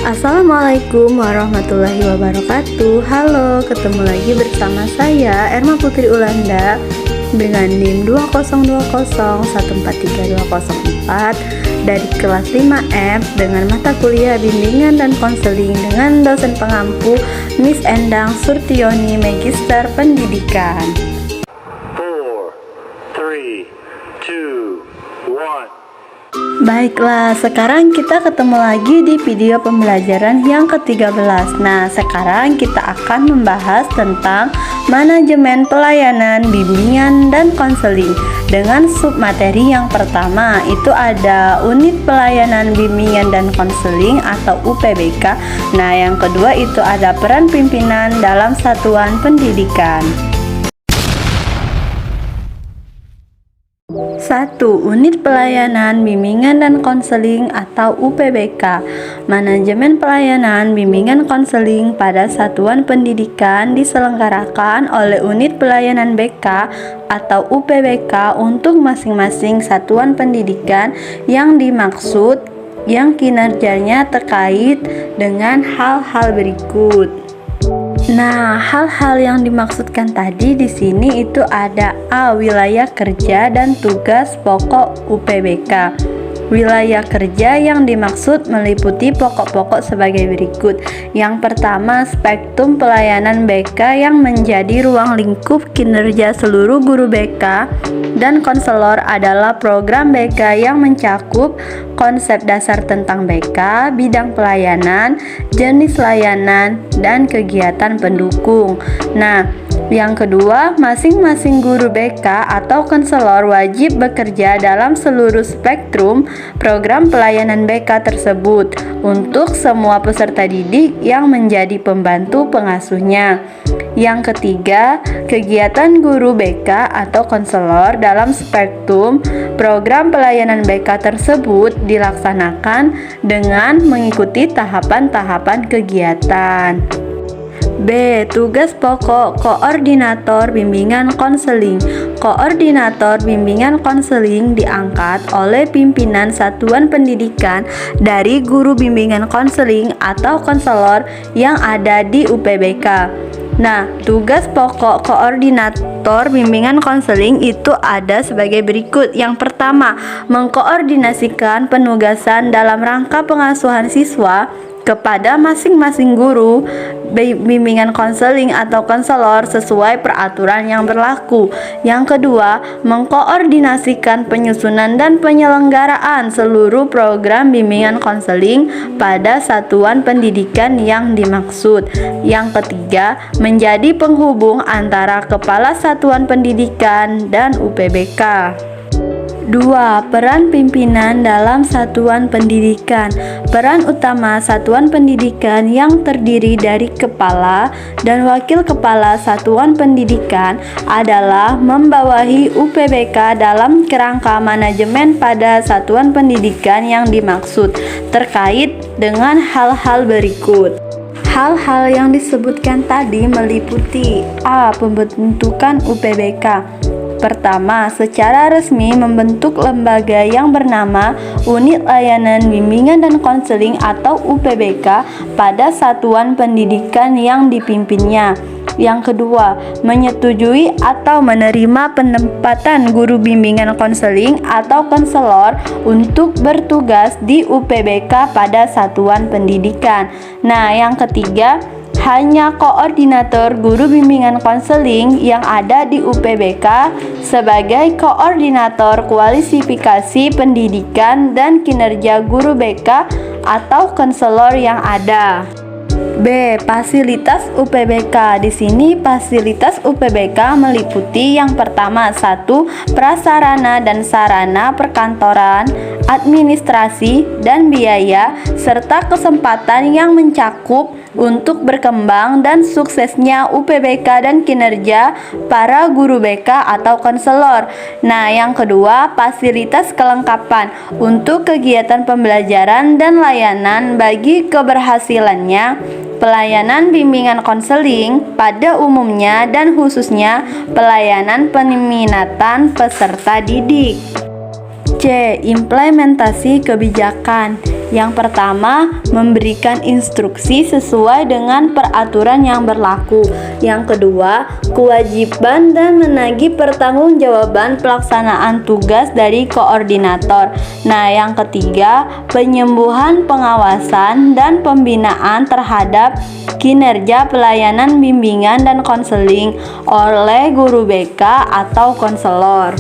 Assalamualaikum warahmatullahi wabarakatuh. Halo, ketemu lagi bersama saya Erma Putri Ulanda dengan NIM 20201432204 dari kelas 5F dengan mata kuliah bimbingan dan konseling dengan dosen pengampu Miss Endang Surtioni, Magister Pendidikan. 4, 3, 2, 1. Baiklah, sekarang kita ketemu lagi di video pembelajaran yang ke-13. Nah, sekarang kita akan membahas tentang manajemen pelayanan, bimbingan, dan konseling dengan submateri yang pertama, itu ada unit pelayanan, bimbingan, dan konseling atau UPBK. Nah, yang kedua itu ada peran pimpinan dalam satuan pendidikan. 1. Unit pelayanan, bimbingan, dan konseling atau UPBK. Manajemen pelayanan, bimbingan, konseling pada satuan pendidikan diselenggarakan oleh unit pelayanan BK atau UPBK untuk masing-masing satuan pendidikan yang dimaksud yang kinerjanya terkait dengan hal-hal berikut. Nah, hal-hal yang dimaksudkan tadi di sini itu ada A. Wilayah kerja dan tugas pokok UPBK. Wilayah kerja yang dimaksud meliputi pokok-pokok sebagai berikut. Yang pertama, spektrum pelayanan BK yang menjadi ruang lingkup kinerja seluruh guru BK dan konselor adalah program BK yang mencakup konsep dasar tentang BK, bidang pelayanan, jenis layanan, dan kegiatan pendukung. Nah, yang kedua, masing-masing guru BK atau konselor wajib bekerja dalam seluruh spektrum program pelayanan BK tersebut untuk semua peserta didik yang menjadi pembantu pengasuhnya. Yang ketiga, kegiatan guru BK atau konselor dalam spektrum program pelayanan BK tersebut dilaksanakan dengan mengikuti tahapan-tahapan kegiatan. B. Tugas pokok koordinator bimbingan konseling. Koordinator bimbingan konseling diangkat oleh pimpinan satuan pendidikan dari guru bimbingan konseling atau konselor yang ada di UPBK. Nah, tugas pokok koordinator bimbingan konseling itu ada sebagai berikut. Yang pertama, mengkoordinasikan penugasan dalam rangka pengasuhan siswa kepada masing-masing guru bimbingan konseling atau konselor sesuai peraturan yang berlaku. Yang kedua, mengkoordinasikan penyusunan dan penyelenggaraan seluruh program bimbingan konseling pada satuan pendidikan yang dimaksud. Yang ketiga, menjadi penghubung antara kepala satuan pendidikan dan UPBK. 2. Peran pimpinan dalam satuan pendidikan. Peran utama satuan pendidikan yang terdiri dari kepala dan wakil kepala satuan pendidikan adalah membawahi UPBK dalam kerangka manajemen pada satuan pendidikan yang dimaksud terkait dengan hal-hal berikut. Hal-hal yang disebutkan tadi meliputi A. Pembentukan UPBK. Pertama, secara resmi membentuk lembaga yang bernama Unit Layanan Bimbingan dan Konseling atau UPBK pada satuan pendidikan yang dipimpinnya. Yang kedua, menyetujui atau menerima penempatan guru bimbingan konseling atau konselor untuk bertugas di UPBK pada satuan pendidikan. Nah, yang ketiga, hanya koordinator guru bimbingan konseling yang ada di UPBK sebagai koordinator kualifikasi pendidikan dan kinerja guru BK atau konselor yang ada. B. Fasilitas UPBK. Di sini fasilitas UPBK meliputi yang pertama 1. Prasarana dan sarana perkantoran, administrasi, dan biaya, serta kesempatan yang mencakup untuk berkembang dan suksesnya UPBK dan kinerja para guru BK atau konselor. Nah, yang kedua, fasilitas kelengkapan untuk kegiatan pembelajaran dan layanan bagi keberhasilannya pelayanan bimbingan konseling pada umumnya dan khususnya pelayanan peminatan peserta didik. C. Implementasi kebijakan. Yang pertama, memberikan instruksi sesuai dengan peraturan yang berlaku. Yang kedua, kewajiban dan menagih pertanggungjawaban pelaksanaan tugas dari koordinator. Nah, yang ketiga, penyembuhan pengawasan dan pembinaan terhadap kinerja pelayanan bimbingan dan konseling oleh guru BK atau konselor.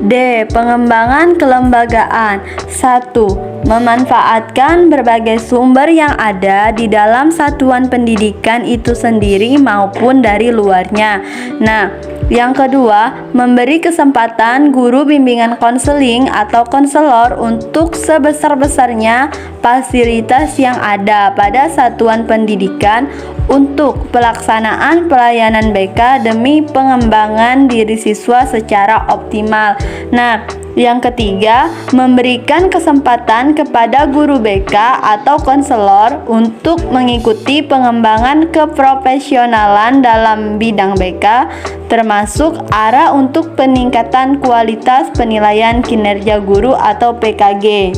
D. Pengembangan kelembagaan. 1. Memanfaatkan berbagai sumber yang ada di dalam satuan pendidikan itu sendiri maupun dari luarnya. Nah, yang kedua, memberi kesempatan guru bimbingan konseling atau konselor untuk sebesar-besarnya fasilitas yang ada pada satuan pendidikan untuk pelaksanaan pelayanan BK demi pengembangan diri siswa secara optimal. Nah, yang ketiga, memberikan kesempatan kepada guru BK atau konselor untuk mengikuti pengembangan keprofesionalan dalam bidang BK, termasuk arah untuk peningkatan kualitas penilaian kinerja guru atau PKG.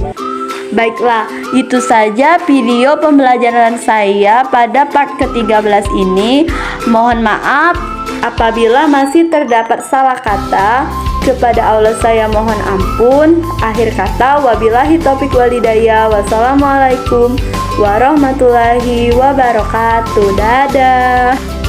Baiklah, itu saja video pembelajaran saya pada part ke-13 ini. Mohon maaf apabila masih terdapat salah kata. Kepada Allah saya mohon ampun. Akhir kata, wabillahi taufiq walhidayah. Wassalamualaikum warahmatullahi wabarakatuh. Dadah.